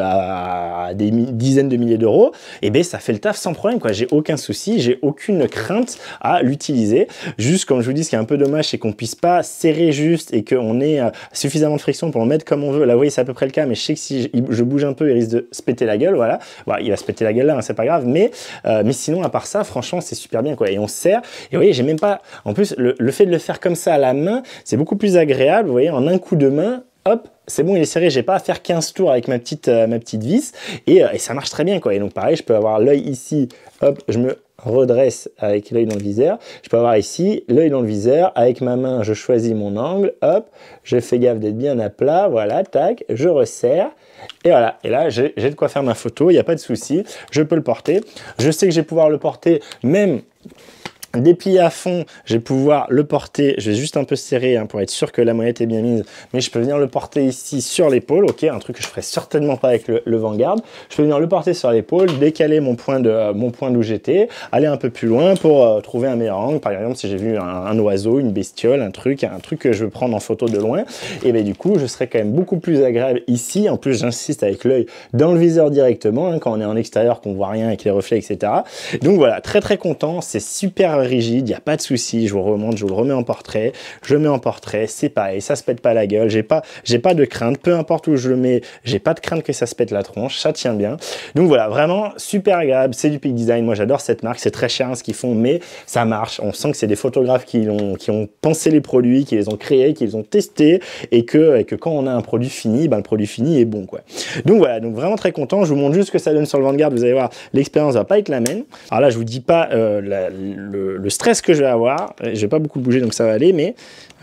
à des dizaines de milliers d'euros, et ben ça fait le taf sans problème, quoi. J'ai aucun souci, j'ai aucune crainte à l'utiliser. Juste, comme je vous dis, ce qui est un peu dommage, c'est qu'on puisse pas serrer juste et qu'on ait suffisamment de friction pour le mettre comme on veut. Là, vous voyez, c'est à peu près le cas, mais je sais que si je bouge un peu, il risque de se péter la gueule, voilà. Bon, il va se péter la gueule là, hein, c'est pas grave, mais sinon, à part ça, franchement, c'est super bien, quoi. Et on serre, et vous voyez, j'ai même pas... En plus, le fait de le faire comme ça à la main, c'est beaucoup plus agréable, vous voyez, en un coup de main, hop, c'est bon, il est serré, j'ai pas à faire 15 tours avec ma petite vis, et ça marche très bien, quoi. Et donc, pareil, je peux avoir l'œil ici, hop, je me redresse avec l'œil dans le viseur. Je peux avoir ici l'œil dans le viseur. Avec ma main, je choisis mon angle. Hop, je fais gaffe d'être bien à plat. Voilà, tac, je resserre. Et voilà. Et là, j'ai de quoi faire ma photo. Il n'y a pas de souci. Je peux le porter. Je sais que je vais pouvoir le porter même déplié à fond, je vais pouvoir le porter, je vais juste un peu serrer hein, pour être sûr que la monette est bien mise, mais je peux venir le porter ici sur l'épaule, ok, un truc que je ferai certainement pas avec le Vanguard. Je peux venir le porter sur l'épaule, décaler mon point d'où j'étais, aller un peu plus loin pour trouver un meilleur angle. Par exemple, si j'ai vu un oiseau, une bestiole, un truc que je veux prendre en photo de loin, et bien du coup, je serai quand même beaucoup plus agréable ici. En plus, j'insiste avec l'œil dans le viseur directement, hein, quand on est en extérieur, qu'on voit rien avec les reflets, etc. Donc voilà, très très content, c'est super rigide, il n'y a pas de souci, je vous remonte, je vous le remets en portrait, je le mets en portrait, c'est pareil, ça se pète pas la gueule, j'ai pas de crainte, peu importe où je le mets, j'ai pas de crainte que ça se pète la tronche, ça tient bien. Donc voilà, vraiment super agréable, c'est du Peak Design, moi j'adore cette marque, c'est très cher hein, ce qu'ils font, mais ça marche, on sent que c'est des photographes qui ont pensé les produits, qui les ont créés, qui les ont testés, et que quand on a un produit fini, ben, le produit fini est bon, quoi. Donc voilà, donc vraiment très content, je vous montre juste ce que ça donne sur le Vanguard, vous allez voir, l'expérience va pas être la même. Alors là, je vous dis pas le stress que je vais avoir, je vais pas beaucoup bouger donc ça va aller, mais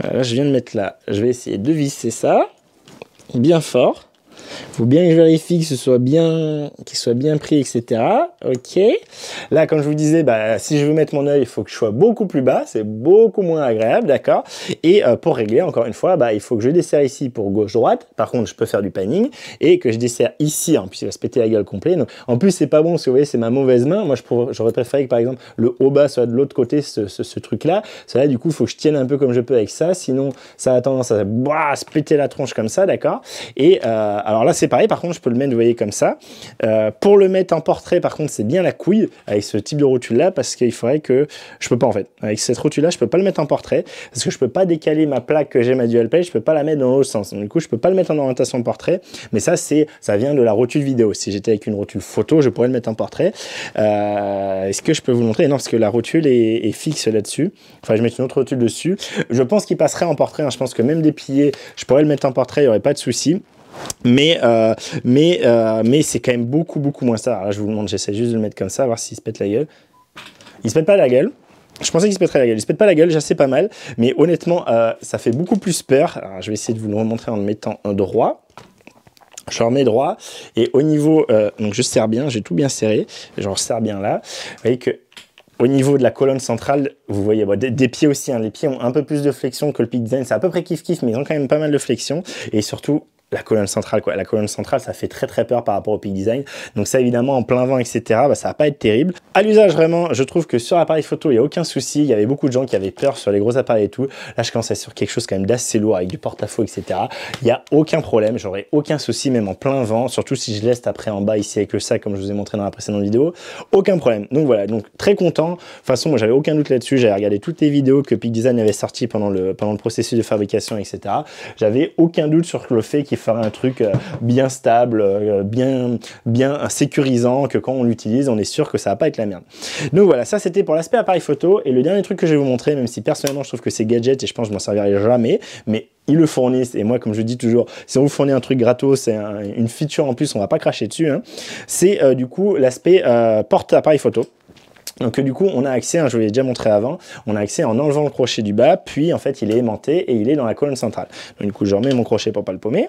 là je viens de mettre là, je vais essayer de visser ça bien fort. Il faut bien que je vérifie que ce soit bien, qu'il soit bien pris, etc. Ok. Là, comme je vous disais, bah, si je veux mettre mon œil, il faut que je sois beaucoup plus bas. C'est beaucoup moins agréable, d'accord. Et pour régler, encore une fois, bah, il faut que je desserre ici pour gauche-droite. Par contre, je peux faire du panning. Et que je desserre ici, hein, puisqu'il va se péter la gueule complet. Donc, en plus, c'est pas bon, parce que vous voyez, c'est ma mauvaise main. Moi, j'aurais préféré que, par exemple, le haut-bas soit de l'autre côté, ce truc-là. Là, du coup, il faut que je tienne un peu comme je peux avec ça. Sinon, ça a tendance à se péter la tronche comme ça, d'accord. Et alors là, c'est pareil, par contre, je peux le mettre, vous voyez, comme ça. Pour le mettre en portrait, par contre, c'est bien la couille avec ce type de rotule-là, parce qu'il faudrait que... Je peux pas, en fait. Avec cette rotule-là, je peux pas le mettre en portrait, parce que je peux pas décaler ma plaque que j'ai, ma dual page, je peux pas la mettre dans l'autre sens. Donc, du coup, je peux pas le mettre en orientation portrait, mais ça vient de la rotule vidéo. Si j'étais avec une rotule photo, je pourrais le mettre en portrait. Est-ce que je peux vous le montrer? Non, parce que la rotule est fixe là-dessus. Enfin, je vais mettre une autre rotule dessus. Je pense qu'il passerait en portrait, hein. Je pense que même déplié, je pourrais le mettre en portrait, il n'y aurait pas de souci. Mais c'est quand même beaucoup moins ça. Alors là, je vous le montre, j'essaie juste de le mettre comme ça, voir s'il se pète la gueule. Il se pète pas la gueule. Je pensais qu'il se pèterait la gueule. Il se pète pas la gueule, déjà c'est pas mal. Mais honnêtement, ça fait beaucoup plus peur. Alors, je vais essayer de vous le remontrer en le mettant droit. Je le remets droit. Et au niveau... donc je serre bien, j'ai tout bien serré. Je resserre bien là. Vous voyez que... Au niveau de la colonne centrale, vous voyez des pieds aussi, hein, les pieds ont un peu plus de flexion que le Peak Design, c'est à peu près kiff-kiff, mais ils ont quand même pas mal de flexion, et surtout la colonne centrale, quoi. La colonne centrale, ça fait très peur par rapport au Peak Design, donc ça évidemment en plein vent, etc., bah, ça va pas être terrible. À l'usage, vraiment, je trouve que sur l'appareil photo, il n'y a aucun souci, il y avait beaucoup de gens qui avaient peur sur les gros appareils et tout, là je commence à être sur quelque chose quand même d'assez lourd, avec du porte-à-faux, etc., il n'y a aucun problème, j'aurais aucun souci, même en plein vent, surtout si je laisse après en bas ici avec le sac, comme je vous ai montré dans la précédente vidéo, aucun problème. Donc voilà, donc très content. De toute façon, moi j'avais aucun doute là-dessus, j'avais regardé toutes les vidéos que Peak Design avait sorties pendant le processus de fabrication, etc. J'avais aucun doute sur le fait qui fera un truc bien stable, bien sécurisant, que quand on l'utilise, on est sûr que ça va pas être la merde. Donc voilà, ça c'était pour l'aspect appareil photo. Et le dernier truc que je vais vous montrer, même si personnellement je trouve que c'est gadget et je pense que je m'en servirai jamais, mais ils le fournissent, et moi comme je dis toujours, si on vous fournit un truc gratos, c'est une feature en plus, on va pas cracher dessus, hein. C'est du coup l'aspect porte-appareil photo. Donc du coup on a accès, hein, je vous l'ai déjà montré avant, on a accès en enlevant le crochet du bas, puis en fait il est aimanté et il est dans la colonne centrale. Donc du coup je remets mon crochet pour pas le paumer.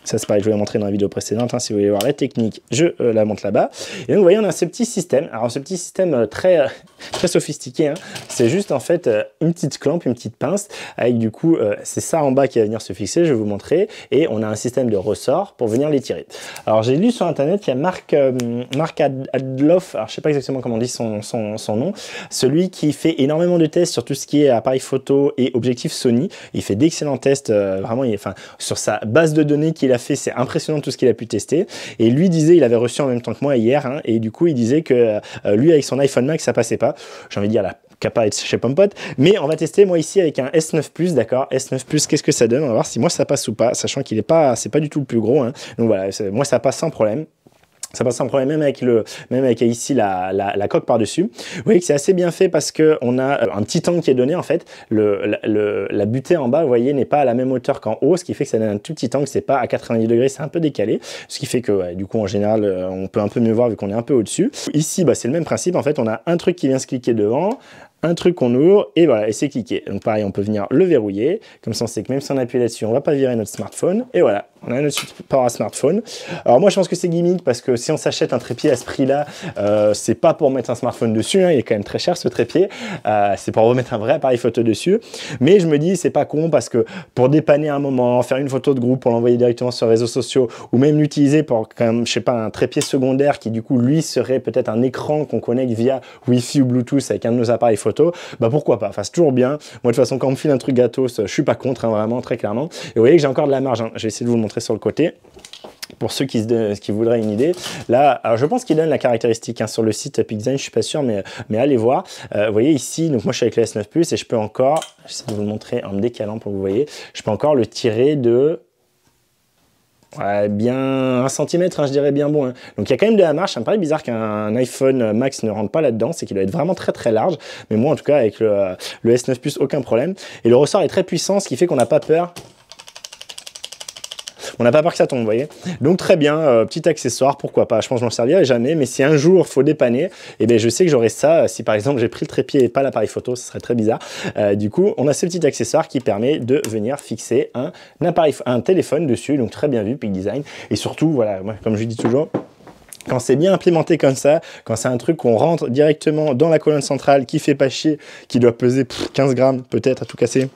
Ça, c'est pareil, je vous l'ai montré dans la vidéo précédente, hein, si vous voulez voir la technique, je la montre là-bas. Et donc, vous voyez, on a ce petit système. Alors, ce petit système très sophistiqué, hein, c'est juste, en fait, une petite clampe, une petite pince, avec du coup, c'est ça en bas qui va venir se fixer, je vais vous montrer. Et on a un système de ressort pour venir les tirer. Alors, j'ai lu sur Internet qu'il y a Marc Adloff, alors je sais pas exactement comment on dit son nom, celui qui fait énormément de tests sur tout ce qui est appareil photo et objectif Sony. Il fait d'excellents tests, vraiment, sur sa base de données qu'il a fait, c'est impressionnant tout ce qu'il a pu tester. Et lui disait, il avait reçu en même temps que moi hier, hein, et du coup il disait que lui avec son iPhone Max ça passait pas. J'ai envie de dire la capa est chez Pompot, mais on va tester moi ici avec un S9 Plus, d'accord. S9 Plus, qu'est-ce que ça donne? On va voir si moi ça passe ou pas, sachant qu'il est pas, c'est pas du tout le plus gros, hein. Donc voilà, moi ça passe sans problème. Ça passe sans problème, même avec ici la coque par-dessus. Vous voyez que c'est assez bien fait parce qu'on a un petit angle qui est donné en fait. La butée en bas, vous voyez, n'est pas à la même hauteur qu'en haut, ce qui fait que ça donne un tout petit angle, c'est pas à 90 degrés, c'est un peu décalé. Ce qui fait que ouais, du coup, en général, on peut un peu mieux voir vu qu'on est un peu au-dessus. Ici, bah, c'est le même principe, en fait, on a un truc qui vient se cliquer devant, un truc qu'on ouvre et voilà, et c'est cliqué. Donc pareil, on peut venir le verrouiller, comme ça on sait que même si on appuie là-dessus, on va pas virer notre smartphone, et voilà, on a notre support à smartphone. Alors moi je pense que c'est gimmick parce que si on s'achète un trépied à ce prix-là, c'est pas pour mettre un smartphone dessus, hein, il est quand même très cher ce trépied, c'est pour remettre un vrai appareil photo dessus, mais je me dis c'est pas con parce que pour dépanner un moment, faire une photo de groupe pour l'envoyer directement sur les réseaux sociaux, ou même l'utiliser pour quand même, je sais pas, un trépied secondaire qui du coup lui serait peut-être un écran qu'on connecte via Wi-Fi ou Bluetooth avec un de nos appareils photo, bah pourquoi pas, enfin c'est toujours bien. Moi de toute façon quand on me file un truc gratos, je suis pas contre, hein, vraiment très clairement. Et vous voyez que j'ai encore de la marge, hein. Je vais essayer de vous le montrer sur le côté. Pour ceux qui voudraient une idée, là, alors je pense qu'il donne la caractéristique, hein, sur le site PixDesign, je suis pas sûr, mais allez voir. Vous voyez ici, donc moi je suis avec le S9 Plus et je peux encore, j'essaie de vous le montrer en me décalant pour que vous voyez, je peux encore le tirer de ouais, bien 1 cm, hein, je dirais bien bon, hein. Donc il y a quand même de la marge, ça me paraît bizarre qu'un iPhone Max ne rentre pas là-dedans, c'est qu'il doit être vraiment très très large, mais moi en tout cas avec le S9 Plus aucun problème. Et le ressort est très puissant, ce qui fait qu'on n'a pas peur. On n'a pas peur que ça tombe, vous voyez. Donc très bien, petit accessoire, pourquoi pas. Je pense que je m'en servirai jamais, mais si un jour il faut dépanner, et bien je sais que j'aurai ça. Si par exemple j'ai pris le trépied et pas l'appareil photo, ce serait très bizarre. Du coup, on a ce petit accessoire qui permet de venir fixer un téléphone dessus, donc très bien vu, PixDesign. Et surtout, voilà, moi, comme je dis toujours, quand c'est bien implémenté comme ça, quand c'est un truc qu'on rentre directement dans la colonne centrale, qui fait pas chier, qui doit peser 15 grammes peut-être à tout casser,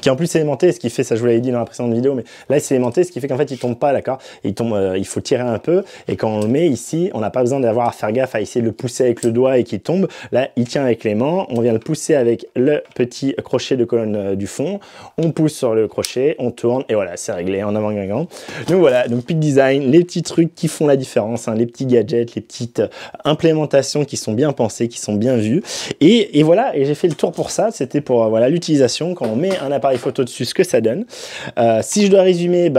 qui en plus est aimanté, ce qui fait, ça je vous l'avais dit dans la précédente vidéo, mais là c'est aimanté, ce qui fait qu'en fait il tombe pas, d'accord, il tombe, il faut tirer un peu, et quand on le met ici, on n'a pas besoin d'avoir à faire gaffe à essayer de le pousser avec le doigt et qu'il tombe. Là il tient avec les mains, on vient le pousser avec le petit crochet de colonne du fond, on pousse sur le crochet, on tourne, et voilà, c'est réglé en avant guingant. Donc voilà, donc PixDesign, les petits trucs qui font la différence, hein, les petits gadgets, les petites implémentations qui sont bien pensées, qui sont bien vues, et voilà, et j'ai fait le tour pour ça, c'était pour voilà l'utilisation, quand on met un appareil photo dessus, ce que ça donne. Si je dois résumer,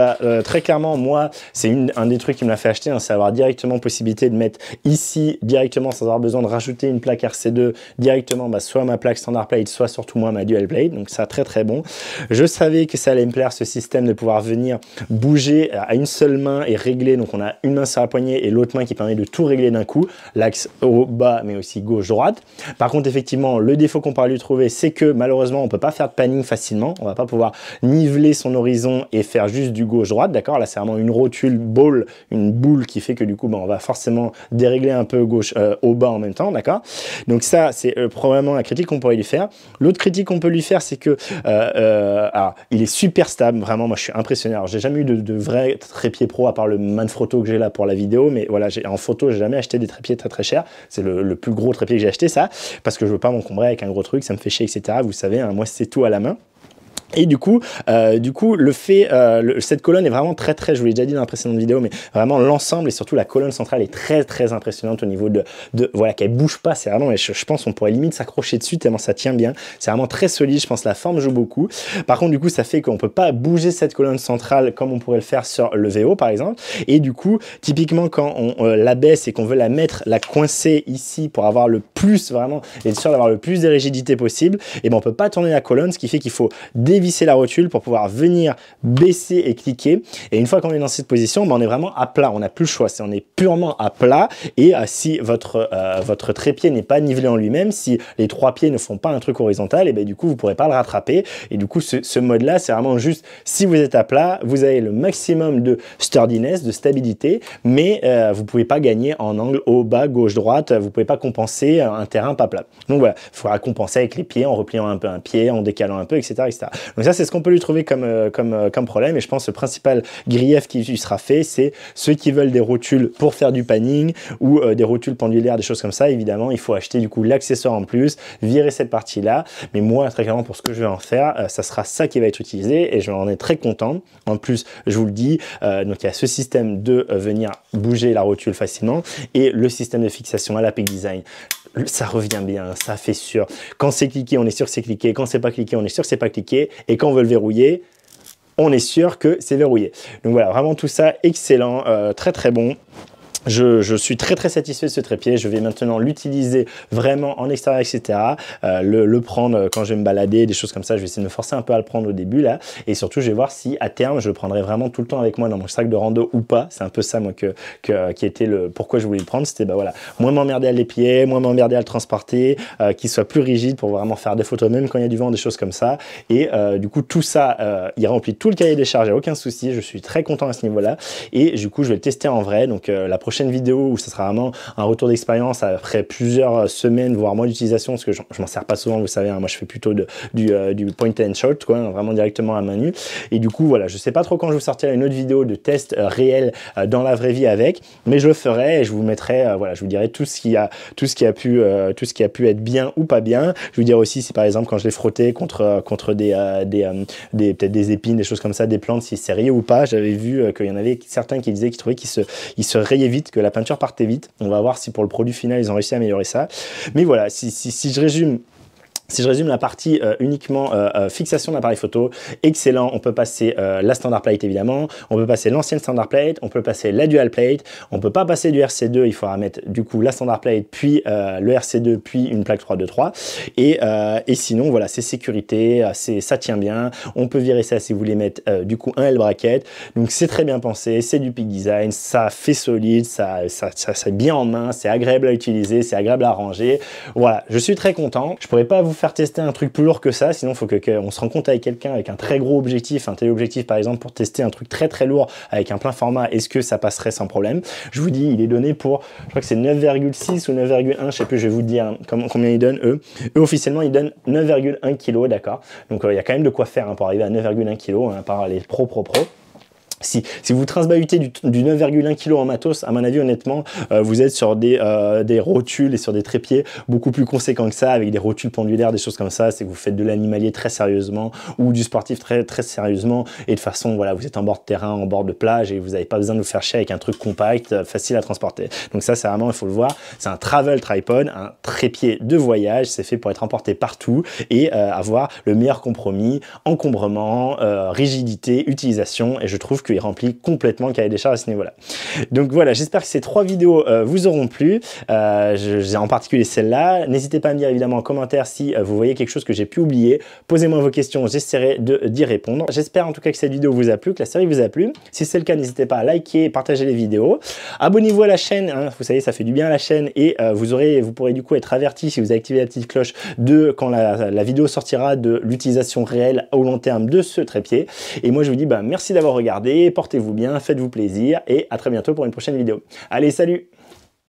très clairement, moi, c'est un des trucs qui me l'a fait acheter, hein, c'est avoir directement possibilité de mettre ici, directement, sans avoir besoin de rajouter une plaque RC2, directement, soit ma plaque standard plate, soit surtout moi, ma dual plate, donc ça, très très bon. Je savais que ça allait me plaire, ce système de pouvoir venir bouger à une seule main et régler, donc on a une main sur la poignée et l'autre main qui permet de tout régler d'un coup, l'axe haut, bas, mais aussi gauche-droite. Par contre, effectivement, le défaut qu'on pourra lui trouver, c'est que malheureusement, on peut pas faire de panning facilement, on va pas pouvoir niveler son horizon et faire juste du gauche-droite, d'accord. Là c'est vraiment une rotule ball, une boule qui fait que du coup on va forcément dérégler un peu gauche au bas en même temps, d'accord. Donc ça c'est probablement la critique qu'on pourrait lui faire. L'autre critique qu'on peut lui faire, c'est que alors, il est super stable, vraiment moi je suis impressionné. Alors j'ai jamais eu de vrai trépied pro à part le Manfrotto que j'ai là pour la vidéo, mais voilà, en photo j'ai jamais acheté des trépieds très très chers. C'est le plus gros trépied que j'ai acheté, ça, parce que je veux pas m'encombrer avec un gros truc, ça me fait chier, etc. Vous savez, hein, moi c'est tout à la main. Et du coup, cette colonne est vraiment je vous l'ai déjà dit dans la précédente vidéo, mais vraiment l'ensemble et surtout la colonne centrale est très impressionnante au niveau voilà, qu'elle bouge pas. C'est vraiment, je pense, on pourrait limite s'accrocher dessus tellement ça tient bien. C'est vraiment très solide. Je pense que la forme joue beaucoup. Par contre, du coup, ça fait qu'on peut pas bouger cette colonne centrale comme on pourrait le faire sur le VO, par exemple. Et du coup, typiquement, quand on l'abaisse et qu'on veut la coincer ici pour avoir le plus vraiment, être sûr d'avoir le plus de rigidité possible, et ben on peut pas tourner la colonne, ce qui fait qu'il faut dévisser la rotule pour pouvoir venir baisser et cliquer. Et une fois qu'on est dans cette position, ben on est vraiment à plat, on n'a plus le choix, on est purement à plat. Et si votre trépied n'est pas nivelé en lui-même, si les trois pieds ne font pas un truc horizontal, et ben du coup vous pourrez pas le rattraper. Et du coup ce mode là, c'est vraiment juste, si vous êtes à plat, vous avez le maximum de sturdiness, de stabilité, mais vous pouvez pas gagner en angle haut, bas, gauche, droite, vous pouvez pas compenser un terrain pas plat. Donc voilà, il faudra compenser avec les pieds, en repliant un peu un pied, en décalant un peu, etc. Donc ça, c'est ce qu'on peut lui trouver comme problème. Et je pense que le principal grief qui lui sera fait, c'est ceux qui veulent des rotules pour faire du panning ou des rotules pendulaires, des choses comme ça. Évidemment, il faut acheter du coup l'accessoire en plus, virer cette partie-là. Mais moi, très clairement, pour ce que je vais en faire, ça sera ça qui va être utilisé et je en ai très content. En plus, je vous le dis, donc il y a ce système de venir bouger la rotule facilement et le système de fixation à la Peak Design. Ça revient bien, ça fait sûr. Quand c'est cliqué, on est sûr que c'est cliqué. Quand c'est pas cliqué, on est sûr que c'est pas cliqué. Et quand on veut le verrouiller, on est sûr que c'est verrouillé. Donc voilà, vraiment tout ça excellent, très bon. Je suis très satisfait de ce trépied. Je vais maintenant l'utiliser vraiment en extérieur, etc. Le prendre quand je vais me balader, des choses comme ça. Je vais essayer de me forcer un peu à le prendre au début là. Et surtout, je vais voir si à terme, je le prendrai vraiment tout le temps avec moi dans mon sac de rando ou pas. C'est un peu ça, moi, qui était pourquoi je voulais le prendre. C'était, bah voilà, moins m'emmerder à les pieds, moins m'emmerder à le transporter, qu'il soit plus rigide pour vraiment faire des photos, même quand il y a du vent, des choses comme ça. Et du coup, tout ça, il remplit tout le cahier des charges, il n'y a aucun souci. Je suis très content à ce niveau-là. Et du coup, je vais le tester en vrai. Donc, la prochaine vidéo où ce sera vraiment un retour d'expérience après plusieurs semaines, voire mois d'utilisation, parce que je m'en sers pas souvent, vous savez, hein, moi je fais plutôt du point and shot, quoi, hein, vraiment directement à main nue. Et du coup, voilà, je sais pas trop quand je vous sortirai une autre vidéo de test réel dans la vraie vie avec, mais je le ferai et je vous mettrai, voilà, je vous dirai tout ce qui a pu être bien ou pas bien. Je vous dirai aussi si par exemple quand je l'ai frotté contre peut-être des épines, des choses comme ça, des plantes, si c'est rayé ou pas. J'avais vu qu'il y en avait certains qui disaient qu'ils trouvaient qu'il se rayait vite, que la peinture partait vite. On va voir si pour le produit final ils ont réussi à améliorer ça. Mais voilà, si je résume la partie uniquement fixation d'appareil photo, excellent. On peut passer la standard plate évidemment, on peut passer l'ancienne standard plate, on peut passer la dual plate, on peut pas passer du RC2, il faudra mettre du coup la standard plate, puis le RC2, puis une plaque 323. Et sinon, voilà, c'est sécurité, ça tient bien. On peut virer ça si vous voulez mettre du coup un L-bracket. Donc c'est très bien pensé, c'est du Peak Design, ça fait solide, ça c'est bien en main, c'est agréable à utiliser, c'est agréable à ranger. Voilà, je suis très content. Je pourrais pas vous faire tester un truc plus lourd que ça, sinon il faut qu'on se rencontre avec quelqu'un avec un très gros objectif, un téléobjectif par exemple, pour tester un truc très lourd avec un plein format. Est-ce que ça passerait sans problème? Je vous dis, il est donné pour, je crois que c'est 9,6 ou 9,1, je sais plus, je vais vous dire hein, combien ils donnent eux. Eux officiellement ils donnent 9,1 kg, d'accord. Donc il y a quand même de quoi faire hein, pour arriver à 9,1 kg, hein, par les pro. Si vous transbahutez du 9,1 kg en matos, à mon avis, honnêtement, vous êtes sur des rotules et sur des trépieds beaucoup plus conséquents que ça, avec des rotules pendulaires, des choses comme ça. C'est que vous faites de l'animalier très sérieusement ou du sportif très sérieusement. Et de façon, voilà, vous êtes en bord de terrain, en bord de plage et vous n'avez pas besoin de vous faire chier avec un truc compact, facile à transporter. Donc ça, c'est vraiment, il faut le voir, c'est un travel tripod, un trépied de voyage. C'est fait pour être emporté partout et avoir le meilleur compromis, encombrement, rigidité, utilisation. Et je trouve que il remplit complètement le cahier des charges à ce niveau-là. Donc voilà, j'espère que ces 3 vidéos vous auront plu, j'ai en particulier celle-là. N'hésitez pas à me dire évidemment en commentaire si vous voyez quelque chose que j'ai pu oublier. Posez-moi vos questions, j'essaierai d'y répondre. J'espère en tout cas que cette vidéo vous a plu, que la série vous a plu. Si c'est le cas, n'hésitez pas à liker et partager les vidéos. Abonnez-vous à la chaîne, hein, vous savez, ça fait du bien à la chaîne et vous pourrez du coup être averti si vous activez la petite cloche de quand la vidéo sortira de l'utilisation réelle au long terme de ce trépied. Et moi je vous dis merci d'avoir regardé. Portez-vous bien, faites-vous plaisir et à très bientôt pour une prochaine vidéo. Allez, salut!